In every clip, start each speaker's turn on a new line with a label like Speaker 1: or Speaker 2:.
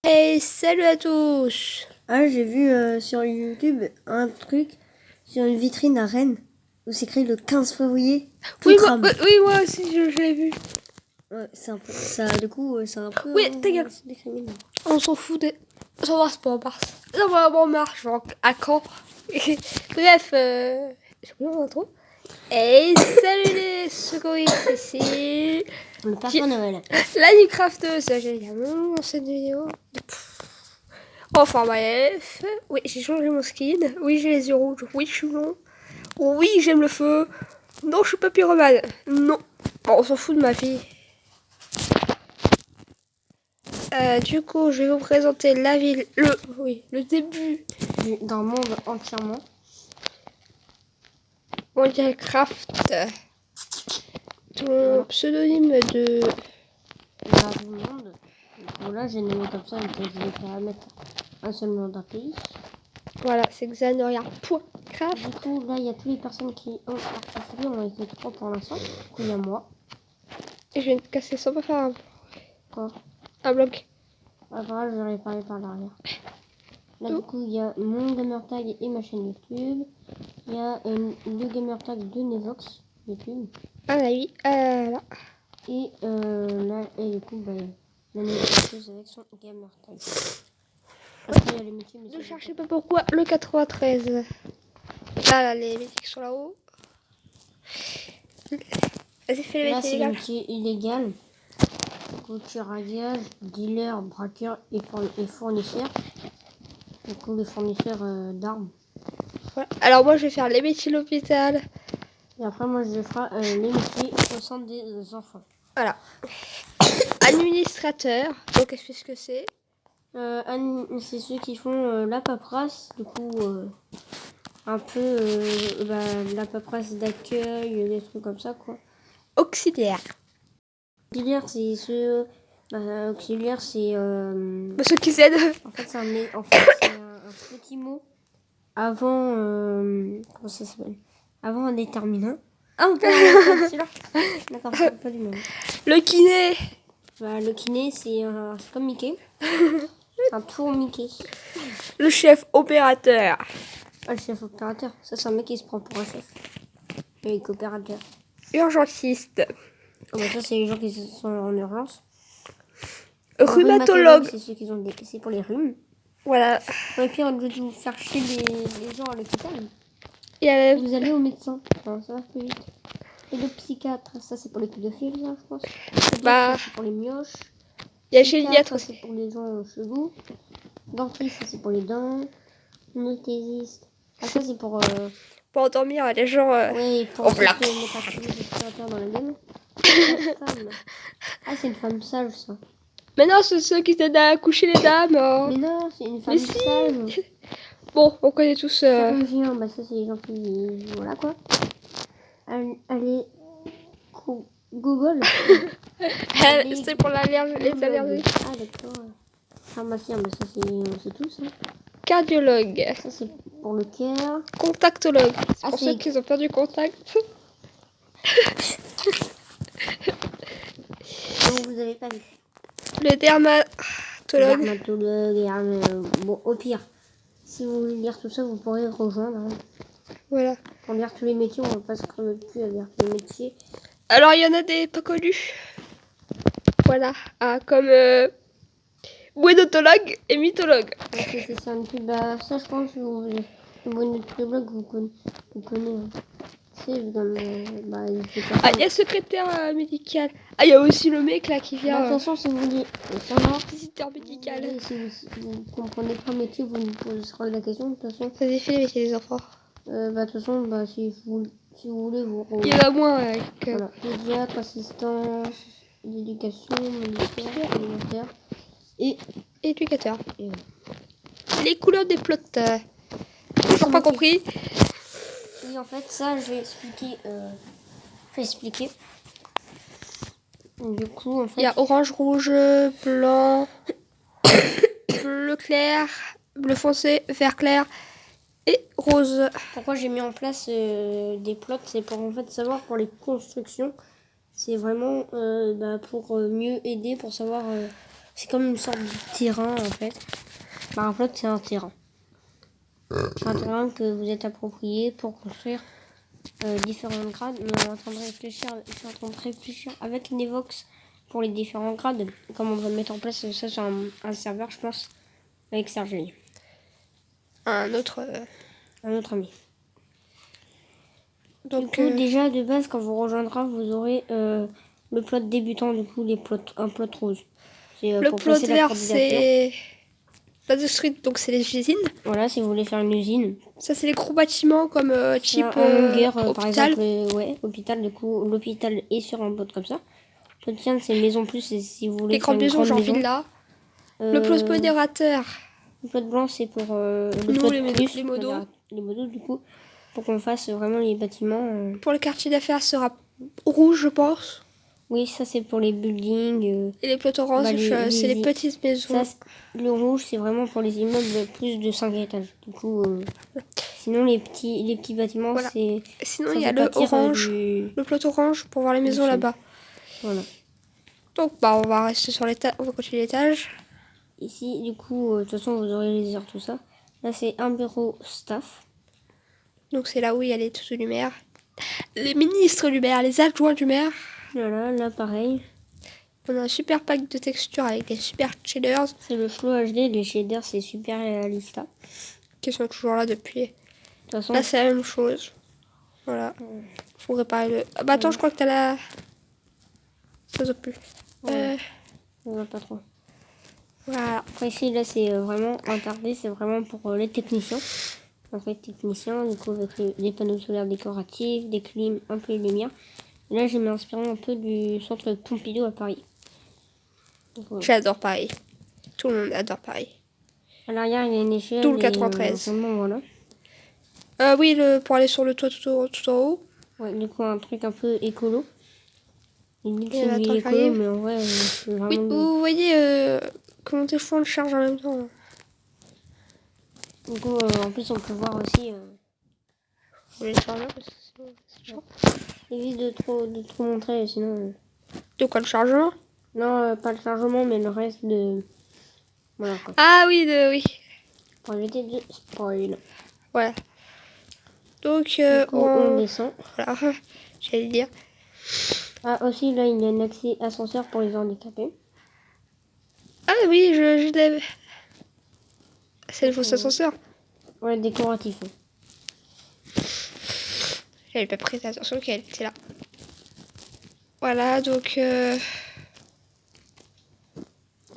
Speaker 1: Hey, salut à tous!
Speaker 2: Ah, j'ai vu sur YouTube un truc sur une vitrine à Rennes où c'est écrit le 15 février. Tout crame.
Speaker 1: Oui, moi aussi, je l'ai vu.
Speaker 2: Ouais, c'est un peu ça. Du coup, c'est un peu.
Speaker 1: Oui, ta gueule.
Speaker 2: C'est des criminels.
Speaker 1: On s'en fout de... Ça va, c'est pas en mars. Ça va, en marche, genre, à quand? Bref, j'ai oublié mon intro. Hey, salut les secouristes, ici.
Speaker 2: Le Papa Noël.
Speaker 1: La du crafteuse, j'ai également dans cette vidéo. Enfin, bref. Oui, j'ai changé mon skin. Oui, j'ai les yeux rouges. Oui, je suis blond. Oui, j'aime le feu. Non, je suis pas pyromane. Non. Bon, on s'en fout de ma vie. Du coup, je vais vous présenter la ville, le début
Speaker 2: D'un monde entièrement.
Speaker 1: Mondial Craft. Ton pseudonyme de...
Speaker 2: Là, du monde. Voilà, j'ai nommé comme ça, mais je vais pas mettre un seul nom d'un pays.
Speaker 1: Voilà, c'est Xanoria.craft.
Speaker 2: Du coup, là, il y a toutes les personnes qui ont participé. On a été 3 pour l'instant. Du coup, il y a moi.
Speaker 1: Et je viens de casser sans pas faire
Speaker 2: Quoi?
Speaker 1: un bloc.
Speaker 2: Voilà, je vais réparer par l'arrière. Là, du coup, il y a mon gamer tag et ma chaîne YouTube. Il y a le gamer tag de Nevox YouTube.
Speaker 1: Ah oui, là.
Speaker 2: Et là, et du coup, la Nevoxeuse avec son gamer tag. Après, il y a les métiers.
Speaker 1: Ne cherchez pas pourquoi le 93. Là, les métiers qui sont là-haut. Vas-y, fais les
Speaker 2: Là,
Speaker 1: métiers
Speaker 2: c'est les
Speaker 1: légaux.
Speaker 2: métiers illégaux. Tirage, dealer, braqueur et fournisseur. Du coup, les fournisseurs d'armes.
Speaker 1: Voilà. Alors moi, je vais faire les métiers de l'hôpital.
Speaker 2: Et après, moi, je ferai les métiers au centre des enfants.
Speaker 1: Voilà. Administrateur. Donc, qu'est-ce que c'est?
Speaker 2: C'est ceux qui font la paperasse, du coup, un peu la paperasse d'accueil, des trucs comme ça, quoi.
Speaker 1: Auxiliaire.
Speaker 2: Auxiliaire, c'est ceux. Auxiliaire, c'est.
Speaker 1: Ceux qui aident.
Speaker 2: En fait, c'est un petit mot avant. Comment ça s'appelle? Avant un déterminant. Ah, on peut celui-là. D'accord, c'est pas du même.
Speaker 1: Le kiné.
Speaker 2: Le kiné, c'est comme Mickey. C'est un tour Mickey.
Speaker 1: Le chef opérateur.
Speaker 2: Ah, le chef opérateur. Ça, c'est un mec qui se prend pour un chef. Et coopérateur.
Speaker 1: Urgentiste.
Speaker 2: Oh, ça, c'est les gens qui sont en urgence.
Speaker 1: Rhumatologue.
Speaker 2: C'est ceux qui ont c'est pour les rhumes.
Speaker 1: Voilà.
Speaker 2: Et puis, on doit vous faire chier les gens à l'hôpital. Vous allez au médecin. Enfin, ça va plus vite. Et le psychiatre, ça, c'est pour les pédophiles, ça, je pense. C'est pour les mioches.
Speaker 1: Il y a géniatre aussi.
Speaker 2: C'est pour les gens chelous. Dentiste, ça, c'est pour les dents. Anesthésiste. Ah, ça, c'est pour...
Speaker 1: Pour endormir les gens...
Speaker 2: Oui, pour mettre tous les aspirateurs dans la gueule. Ah, c'est une femme sage, ça.
Speaker 1: Mais non, c'est ceux qui t'aident à coucher les dames.
Speaker 2: Mais non, c'est une femme sage.
Speaker 1: Bon, on connaît tous...
Speaker 2: Chirurgien, ça, c'est les gens qui... Voilà, quoi. Allez... Google.
Speaker 1: C'est pour l'allergie, les allergies.
Speaker 2: Ah, d'accord. Pharmacien, ça, c'est tout, ça.
Speaker 1: Cardiologue.
Speaker 2: Ça, c'est pour le cœur.
Speaker 1: Contactologue. C'est pour ceux qui ont perdu contact.
Speaker 2: Donc, vous avez pas vu.
Speaker 1: Le dermatologue.
Speaker 2: Bon, au pire, si vous voulez lire tout ça, vous pourrez rejoindre. Hein.
Speaker 1: Voilà.
Speaker 2: Pour lire tous les métiers, on va pas se crever plus à lire les métiers.
Speaker 1: Alors, il y en a des pas connus. Voilà. Ah, comme buénotologue et mythologue.
Speaker 2: C'est ça, une pub. Ça, je pense que le buénotologue, vous connaissez. Hein. C'est comme.
Speaker 1: Il y a secrétaire médical. Ah, il y a aussi le mec là qui vient.
Speaker 2: De toute façon, si vous voulez savoir.
Speaker 1: Visiteur médical.
Speaker 2: Si vous comprenez pas le métier, vous nous poserez la question. De toute façon.
Speaker 1: Ça défile les métiers des enfants.
Speaker 2: De toute façon, si vous voulez, vous.
Speaker 1: Il y en a moins.
Speaker 2: Voilà. Pédiatre, assistance, d'éducation, militaire, alimentaire et
Speaker 1: éducateur.
Speaker 2: Et
Speaker 1: les couleurs des plots. Toujours pas compris.
Speaker 2: Oui, en fait, ça, je vais expliquer. Du coup, en fait...
Speaker 1: Il y a orange, rouge, blanc, bleu clair, bleu foncé, vert clair et rose.
Speaker 2: Pourquoi j'ai mis en place des plots? C'est pour en fait savoir pour les constructions. C'est vraiment pour mieux aider, pour savoir C'est comme une sorte de terrain en fait. Bah, en fait, c'est un terrain. C'est un terrain que vous êtes approprié pour construire différents grades. Mais on est en train de réfléchir, je suis en train de réfléchir avec Nevox pour les différents grades. Comment on va mettre en place ça sur un serveur, je pense, avec Sergei.
Speaker 1: Un autre
Speaker 2: ami.
Speaker 1: Donc,
Speaker 2: du coup, déjà de base, quand vous rejoindra, vous aurez le plot débutant, du coup, un plot rose.
Speaker 1: Le plot vert, c'est la street, donc c'est les usines.
Speaker 2: Voilà, si vous voulez faire une usine.
Speaker 1: Ça, c'est les gros bâtiments comme type
Speaker 2: en longueur,
Speaker 1: hôpital.
Speaker 2: par exemple, ouais, hôpital, du coup, l'hôpital est sur un plot comme ça. Le tien, c'est maison plus, si vous voulez faire une grande maison.
Speaker 1: Genre villa. Le plot modérateur.
Speaker 2: Le plot blanc, c'est pour
Speaker 1: le plot plus, les modos.
Speaker 2: Les modos, du coup, pour qu'on fasse vraiment les bâtiments.
Speaker 1: Pour le quartier d'affaires sera rouge, je pense.
Speaker 2: Oui, ça c'est pour les buildings.
Speaker 1: Et les plots orange, c'est les petites maisons.
Speaker 2: Ça, le rouge, c'est vraiment pour les immeubles plus de 5 étages. Du coup, sinon les petits bâtiments,
Speaker 1: voilà.
Speaker 2: c'est...
Speaker 1: Sinon, il y a le orange, le plot orange pour voir les maisons là-bas.
Speaker 2: Voilà.
Speaker 1: Donc, bah, on va rester sur l'étage, on va continuer l'étage.
Speaker 2: Ici, du coup, de toute façon, vous aurez les heures, tout ça. Là, c'est un bureau staff.
Speaker 1: Donc, c'est là où il y a les tous du maire. Les ministres du maire, les adjoints du maire.
Speaker 2: Voilà, là, pareil.
Speaker 1: On a un super pack de textures avec des super shaders.
Speaker 2: C'est le flow HD, les shaders, c'est super réaliste.
Speaker 1: Qui sont toujours là depuis.
Speaker 2: De toute façon,
Speaker 1: là, c'est la même chose. Voilà. Faut réparer le... Ah, bah, attends, je crois que t'as la... Ça ne plus.
Speaker 2: Ouais. On va pas trop.
Speaker 1: Voilà.
Speaker 2: Après, ici, là, c'est vraiment interdit. C'est vraiment pour les techniciens. En fait, techniciens, du coup, avec les panneaux solaires décoratifs, des clims, un peu de lumière. Et là, je m'inspire un peu du centre Pompidou à Paris.
Speaker 1: Donc, voilà. J'adore Paris. Tout le monde adore Paris.
Speaker 2: À l'arrière, il y a une échelle.
Speaker 1: Tout le 93.
Speaker 2: Voilà.
Speaker 1: Oui, pour aller sur le toit tout en haut.
Speaker 2: Ouais, du coup, un truc un peu écolo. Il dit que
Speaker 1: c'est
Speaker 2: écolo, mais en vrai, c'est vraiment...
Speaker 1: Oui, vous voyez comment tes fonds chargent en même temps.
Speaker 2: Du coup, en plus, on peut voir aussi...
Speaker 1: Je vais les charger parce que sinon...
Speaker 2: Évite de trop montrer, sinon...
Speaker 1: De quoi, le chargement?
Speaker 2: Non, pas le chargement, mais le reste de... Voilà, quoi.
Speaker 1: Ah oui, oui.
Speaker 2: Pour éviter de spoil.
Speaker 1: Voilà. Donc,
Speaker 2: on descend.
Speaker 1: Voilà, j'allais dire.
Speaker 2: Ah, aussi, là, il y a un accès ascenseur pour les handicapés.
Speaker 1: Ah oui, je l'avais. C'est le faux ascenseur.
Speaker 2: Ouais, décoratif.
Speaker 1: J'avais pas pris attention qu'elle était là. Voilà, donc...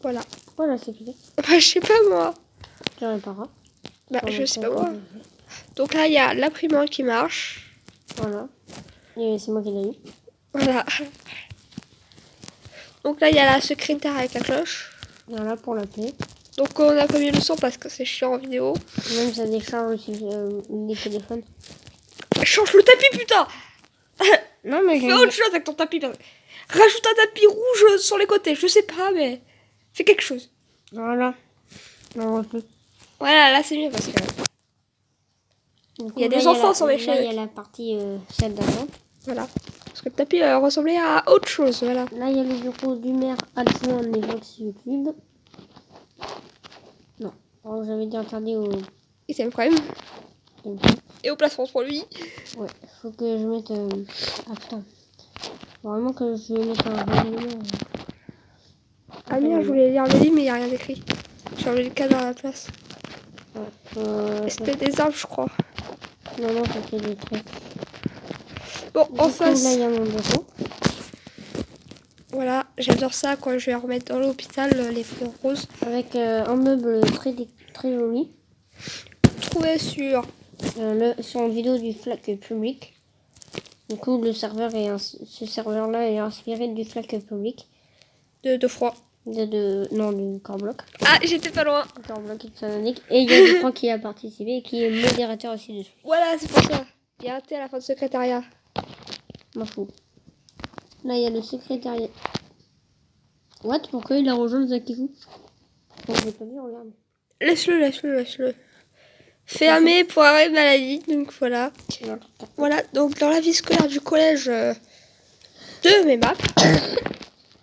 Speaker 1: Voilà.
Speaker 2: Voilà, c'est fait.
Speaker 1: Bah, je sais pas, moi.
Speaker 2: Tu répareras.
Speaker 1: Bah, je sais pas, moi. Donc là, il y a l'imprimante qui marche.
Speaker 2: Voilà. Et c'est moi qui l'ai eu.
Speaker 1: Voilà. Donc là, il y a la secrétaire avec la cloche.
Speaker 2: Voilà, pour la paix.
Speaker 1: Donc on a pas mis le son parce que c'est chiant en vidéo.
Speaker 2: Même ça décharge aussi les téléphones.
Speaker 1: Change le tapis, putain.
Speaker 2: Non, mais
Speaker 1: fais autre chose avec ton tapis. Rajoute un tapis rouge sur les côtés. Je sais pas, mais fais quelque chose.
Speaker 2: Voilà. Non, plus.
Speaker 1: Voilà, là c'est mieux parce que...
Speaker 2: coup,
Speaker 1: il y a des enfants sur les chaînes.
Speaker 2: Là, il y a la partie salle d'attente.
Speaker 1: Voilà. Parce que le tapis ressemblait à autre chose. Voilà.
Speaker 2: Là, il y a le bureau du maire adjoint des Vox YouTube. Non. Alors, j'avais dit interdit au...
Speaker 1: Il s'aime quand même. Et au placement pour lui.
Speaker 2: Ouais, faut que je mette... Ah putain. Vraiment que je mette un règlement.
Speaker 1: Ah merde, je voulais lire le livre, mais il n'y a rien d'écrit. J'ai enlevé le cadre à la place.
Speaker 2: Ouais,
Speaker 1: c'était des arbres, je crois.
Speaker 2: Non, c'était des traits.
Speaker 1: Bon, en face...
Speaker 2: Là, il y a mon bureau.
Speaker 1: Voilà, j'adore ça quand je vais remettre dans l'hôpital les fleurs roses.
Speaker 2: Avec un meuble très joli.
Speaker 1: Trouvé sur
Speaker 2: une vidéo du FLAC public. Du coup, ce serveur-là est inspiré du FLAC public.
Speaker 1: De froid.
Speaker 2: Non, du Core Block.
Speaker 1: Ah, j'étais pas loin.
Speaker 2: Core Block et il y a du Franck qui a participé et qui est modérateur aussi dessus.
Speaker 1: Voilà, c'est pour ça. Il y a un T à la fin de secrétariat.
Speaker 2: M'en fous. Là, il y a le secrétariat. What? Pourquoi il a rejoint le Zakifu? Je l'ai pas vu, regarde.
Speaker 1: Laisse-le. Fermé pour arrêt maladie, donc voilà. Voilà, donc dans la vie scolaire du collège de mes maps,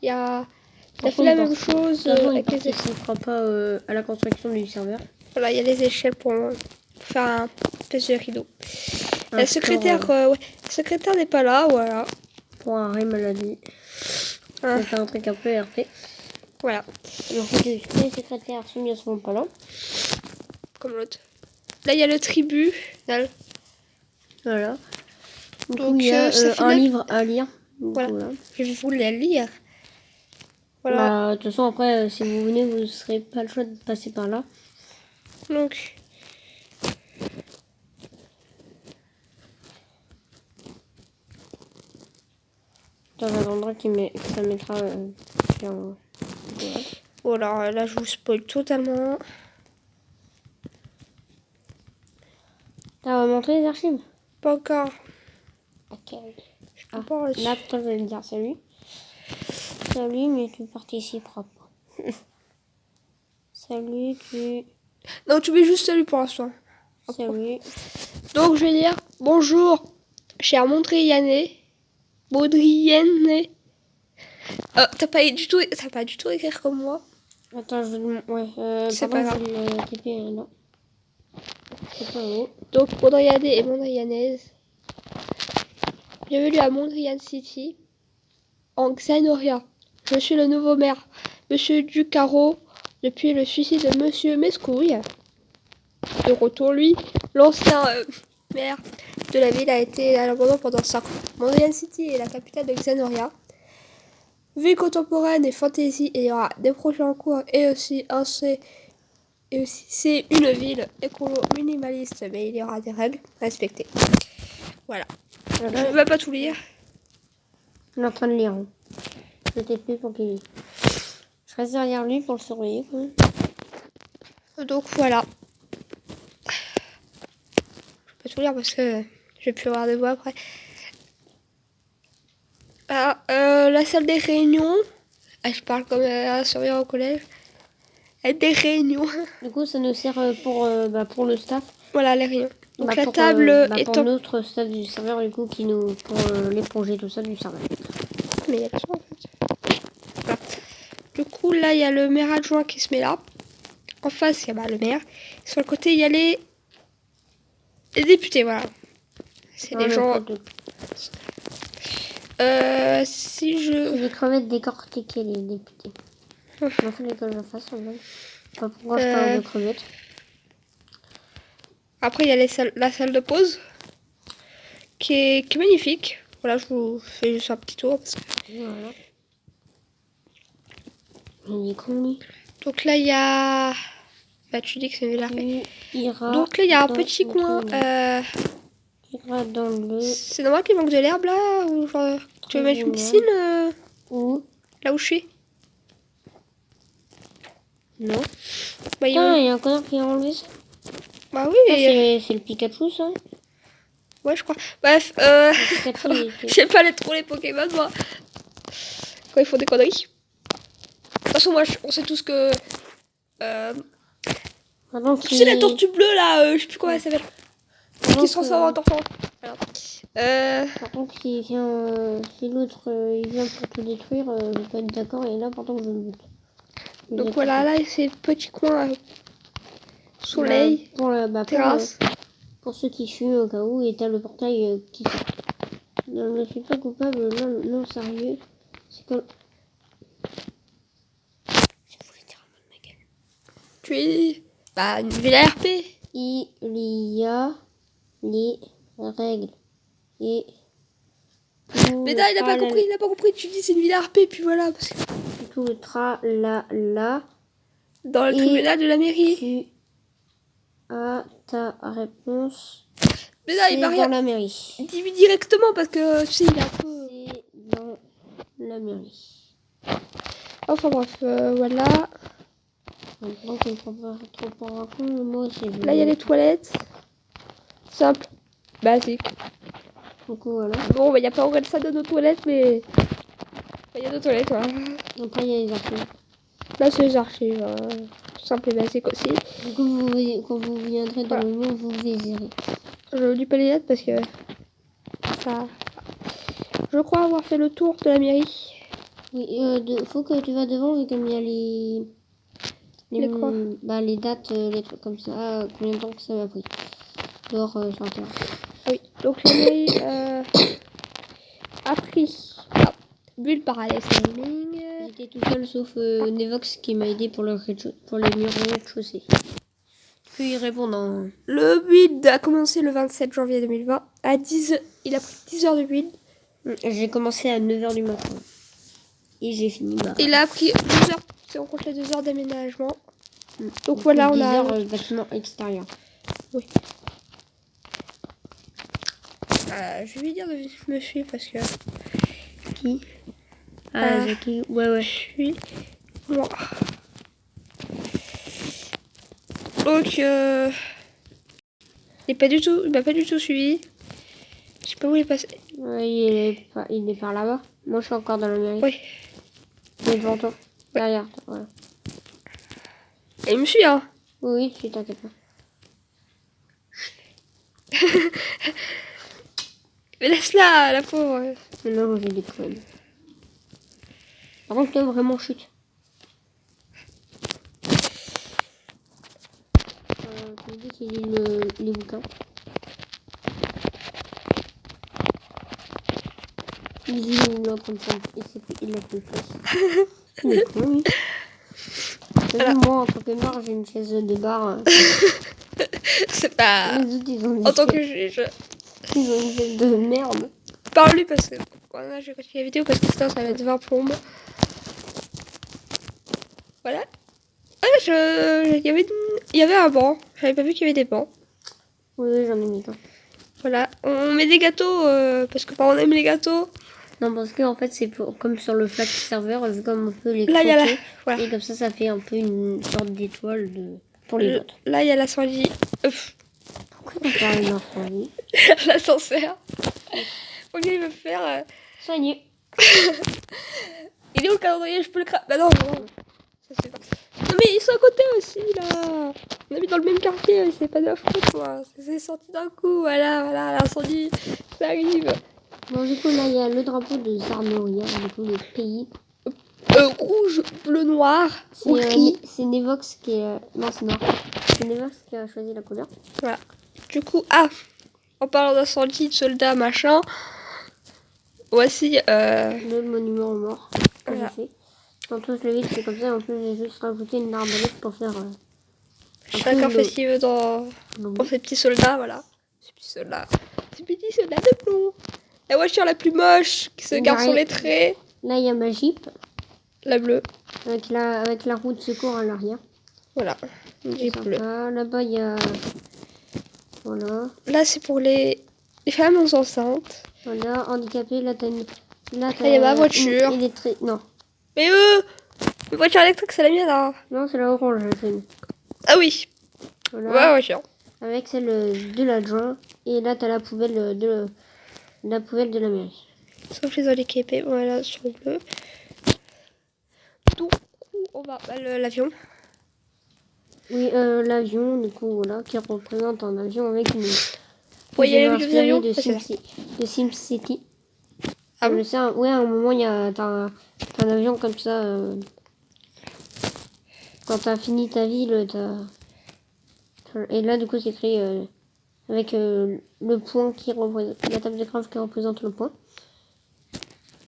Speaker 1: il y a Il a fait la même chose
Speaker 2: il
Speaker 1: avec les échelles.
Speaker 2: participera pas à la construction du serveur.
Speaker 1: Voilà, il y a les échelles pour faire un espèce de rideau.
Speaker 2: Un
Speaker 1: La secrétaire, ouais, la secrétaire n'est pas là, voilà.
Speaker 2: Pour arrêt maladie.
Speaker 1: Hein.
Speaker 2: C'est un truc un peu RP.
Speaker 1: Voilà,
Speaker 2: Donc les secrétaires sont bien souvent pas là.
Speaker 1: comme l'autre. Là, il y a le tribunal.
Speaker 2: Voilà. Du
Speaker 1: Donc,
Speaker 2: coup, il y a
Speaker 1: ça fait
Speaker 2: un
Speaker 1: la-
Speaker 2: livre à lire.
Speaker 1: Voilà.
Speaker 2: Voilà.
Speaker 1: Je voulais lire. Voilà.
Speaker 2: Bah, de toute façon, après, si vous venez, vous n'aurez pas le choix de passer par là.
Speaker 1: Donc,
Speaker 2: Dans un endroit que ça mettra sur... Voilà.
Speaker 1: voilà, là, je vous spoil totalement.
Speaker 2: T'as remonté les archives?
Speaker 1: Pas encore.
Speaker 2: Ok.
Speaker 1: Je peux pas reçu.
Speaker 2: Là, toi, je vais te dire salut. Salut, mais tu participeras pas. Salut,
Speaker 1: Non, tu mets juste salut pour l'instant.
Speaker 2: Salut.
Speaker 1: Donc, je vais dire bonjour, cher Mondrienne. Baudrienne. T'as pas du tout écrire comme moi.
Speaker 2: Attends, je vais le... Ouais,
Speaker 1: C'est pas grave.
Speaker 2: Je vais le taper là. C'est pas haut.
Speaker 1: Donc, Mondrienne et Mondrianaise. Bienvenue à Mondrian City, en Xanoria. Je suis le nouveau maire, Monsieur Ducaro, depuis le suicide de Monsieur Mescouille. De retour, lui, l'ancien maire de la ville a été à l'abandon pendant 5 ans. Mondrian City est la capitale de Xanoria. Vie contemporaine et fantasy, il y aura des projets en cours et aussi c'est une ville écolo minimaliste, mais il y aura des règles respectées. Voilà. Je ne vais pas tout lire.
Speaker 2: On est en train de lire. Hein. Je t'ai plus pour qu'il lit. Je reste derrière lui pour le surveiller quand même.
Speaker 1: Donc voilà. Je peux pas tout lire parce que je vais plus avoir de voix après. Ah, la salle des réunions. Ah, je parle comme un surveillant au collège. Des réunions.
Speaker 2: Du coup, ça nous sert pour le staff.
Speaker 1: Voilà les réunions. Donc la
Speaker 2: pour,
Speaker 1: table est
Speaker 2: pour
Speaker 1: en...
Speaker 2: notre staff du serveur, du coup, pour les projets, tout ça, du serveur.
Speaker 1: Mais il y a personne en fait. Voilà. Du coup, là, il y a le maire adjoint qui se met là. En face, il y a le maire. Sur le côté, il y a les députés, voilà. C'est les gens... si je...
Speaker 2: C'est des crevettes décortiquées, les députés. Je m'en fous l'école en face, en fait. Pas pourquoi je parle de crevettes.
Speaker 1: Après, il y a la salle de pause. Qui est magnifique. Voilà, je vous fais juste un petit tour. Parce que...
Speaker 2: Voilà. Il est con, lui.
Speaker 1: Donc là, il y a... Bah, tu dis que c'est une ville
Speaker 2: RP.
Speaker 1: Donc là, il y a un petit coin.
Speaker 2: Dans le...
Speaker 1: C'est normal qu'il manque de l'herbe là ou genre, tu veux mettre une piscine
Speaker 2: Où?
Speaker 1: là où je suis?
Speaker 2: Non.
Speaker 1: Bah,
Speaker 2: Il y a un connard qui a enlevé ça.
Speaker 1: Bah oui.
Speaker 2: C'est le Pikachu, ça.
Speaker 1: Ouais, je crois. Bref, j'aime pas trop les Pokémon, moi. Quand ils font des conneries. De toute façon, moi, on sait tous que... tu sais, la tortue bleue, là, je sais plus comment elle s'appelle. Qui se transforme en tortue. Voilà.
Speaker 2: Par contre, si l'autre il vient pour te détruire, je peux être d'accord. Et là, pourtant, je le bute.
Speaker 1: Donc voilà, là, c'est petit coin soleil, terrasse.
Speaker 2: Pour ceux qui fuient au cas où, et t'as le portail qui sort. Je ne suis pas coupable, non sérieux. C'est comme...
Speaker 1: Je voulais dire un mot de ma gueule. Tu es... Bah, une ville RP.
Speaker 2: Il y a les règles. Et...
Speaker 1: Mais non, il a pas compris. Tu dis c'est une ville RP, puis voilà. Parce que...
Speaker 2: Tout le tralala.
Speaker 1: Dans le tribunal de la mairie.
Speaker 2: Tu as ta réponse.
Speaker 1: Mais non, il va
Speaker 2: rien. Dans la mairie.
Speaker 1: Dis-lui directement parce que tu sais, il est un peu...
Speaker 2: C'est dans la mairie.
Speaker 1: Enfin bref, voilà.
Speaker 2: Donc, je ne prends pas trop pour raconter. Moi aussi.
Speaker 1: Là, il y a les toilettes. Simple. Basique.
Speaker 2: Donc voilà.
Speaker 1: Bon, bah, il n'y a pas encore ça de nos toilettes, mais... Il y a nos toilettes, voilà.
Speaker 2: Après, il y a les archives.
Speaker 1: Là, c'est les archives. Simple et basique aussi.
Speaker 2: Du coup, quand vous viendrez dans le monde, vous verrez.
Speaker 1: Je ne lis pas les lettres parce que... ça... Je crois avoir fait le tour de la mairie.
Speaker 2: Oui, faut que tu vas devant, vu comme il y a
Speaker 1: Les quoi?
Speaker 2: les dates, les trucs comme ça, combien de temps que ça m'a pris. Dehors, sur le terrain.
Speaker 1: Ah oui, donc la mairie a pris bulle parallèle gaming.
Speaker 2: J'étais tout seul, sauf Nevox qui m'a aidé pour les murs rez-de-chaussée. Tu peux y répondre en...
Speaker 1: Le build a commencé le 27 janvier 2020 à 10. Il a pris 10 heures de build.
Speaker 2: J'ai commencé à 9h du matin. Et j'ai fini
Speaker 1: Il a pris 12 heures, si on compte les 2 heures d'aménagement. Donc voilà, on a...
Speaker 2: 10 heures bâtiment extérieur.
Speaker 1: Oui. Je vais lui dire de me suivre parce que...
Speaker 2: Qui Jackie. Ouais.
Speaker 1: Je suis... moi. Donc, il m'a pas du tout suivi. Je sais pas où il est passé.
Speaker 2: Ouais, il est par là-bas. Moi, je suis encore dans la mairie.
Speaker 1: Oui.
Speaker 2: Il est devant toi. Derrière toi, voilà.
Speaker 1: Et il me suit, hein.
Speaker 2: Oui, tu t'inquiète pas.
Speaker 1: Mais laisse-la, la pauvre.
Speaker 2: Mais non, j'ai des problèmes. Par contre, toi, vraiment, chute. Tu me dis qu'il lit les bouquins. Il est en train de faire. Il a fait place. Il est con, lui.
Speaker 1: Voilà.
Speaker 2: Moi, en tant que noir, j'ai une chaise de bar.
Speaker 1: C'est pas...
Speaker 2: Les autres, ils ont
Speaker 1: En tant que juge,
Speaker 2: ils ont une chaise de merde.
Speaker 1: parle-lui parce que... Voilà, je vais continuer la vidéo parce que sinon ça va être 20 plombes. Voilà. Ah, il y avait un banc. J'avais pas vu qu'il y avait des bancs.
Speaker 2: Oui, j'en ai mis un.
Speaker 1: Voilà. On met des gâteaux parce que quand on aime les gâteaux...
Speaker 2: Non, parce que en fait, c'est comme sur le flat serveur, vu comme on peut les
Speaker 1: Là, il y a
Speaker 2: croquer.
Speaker 1: voilà.
Speaker 2: Et comme ça fait un peu une sorte d'étoile pour les autres.
Speaker 1: Là, il y a l'incendie.
Speaker 2: Pourquoi on parle d'incendie?
Speaker 1: L'ascenseur. Faut bien me faire...
Speaker 2: Soigné.
Speaker 1: Il est au calendrier, je peux le cramer. Bah non. Ça c'est pas... Non mais ils sont à côté aussi là. On habite dans le même quartier, c'est pas de la faute quoi. C'est sorti d'un coup, voilà, l'incendie, ça arrive.
Speaker 2: Bon, du coup, là, il y a le drapeau de Zarnoria, du coup, le pays.
Speaker 1: Rouge, bleu, noir, ou gris.
Speaker 2: C'est Nevox qui est... Non, c'est noir. C'est Nevox qui a choisi la couleur.
Speaker 1: Voilà. Du coup, en parlant d'incendie, de soldats, machin, voici...
Speaker 2: Le monument aux morts.
Speaker 1: Voilà.
Speaker 2: J'ai fait. Quand tous le vide, c'est comme ça. En plus, j'ai juste rajouté une arbalète pour faire...
Speaker 1: chacun fait ce qu'il veut pour ces petits soldats, voilà. Ces petits soldats de plomb. La voiture la plus moche qui se garde sur les traits.
Speaker 2: Là, il y a ma Jeep.
Speaker 1: La bleue.
Speaker 2: Avec la roue de secours à l'arrière.
Speaker 1: Voilà. Jeep bleue.
Speaker 2: Là-bas, il y a... Voilà.
Speaker 1: Là, c'est pour les femmes enceintes.
Speaker 2: Voilà, handicapé. Là, t'as une... Là,
Speaker 1: il y a ma voiture.
Speaker 2: Non.
Speaker 1: Mais une voiture électrique, c'est la mienne, hein.
Speaker 2: Non, c'est la orange, la tienne.
Speaker 1: Ah oui.
Speaker 2: Voilà.
Speaker 1: Ouais, voiture.
Speaker 2: Avec celle de l'adjoint. Et là, t'as la poubelle de la mairie.
Speaker 1: Sauf les handicapés. Voilà, sur le bleu. Du coup, on va... l'avion.
Speaker 2: Oui, l'avion, du coup, voilà, qui représente un avion avec une...
Speaker 1: Ouais, il y a les vidéos d'avion.
Speaker 2: de SimCity.
Speaker 1: Ah bon?
Speaker 2: Ouais, à un moment, t'as un avion comme ça. Quand t'as fini ta ville, et là, du coup, c'est écrit avec le point qui représente... La table de graphe qui représente le point.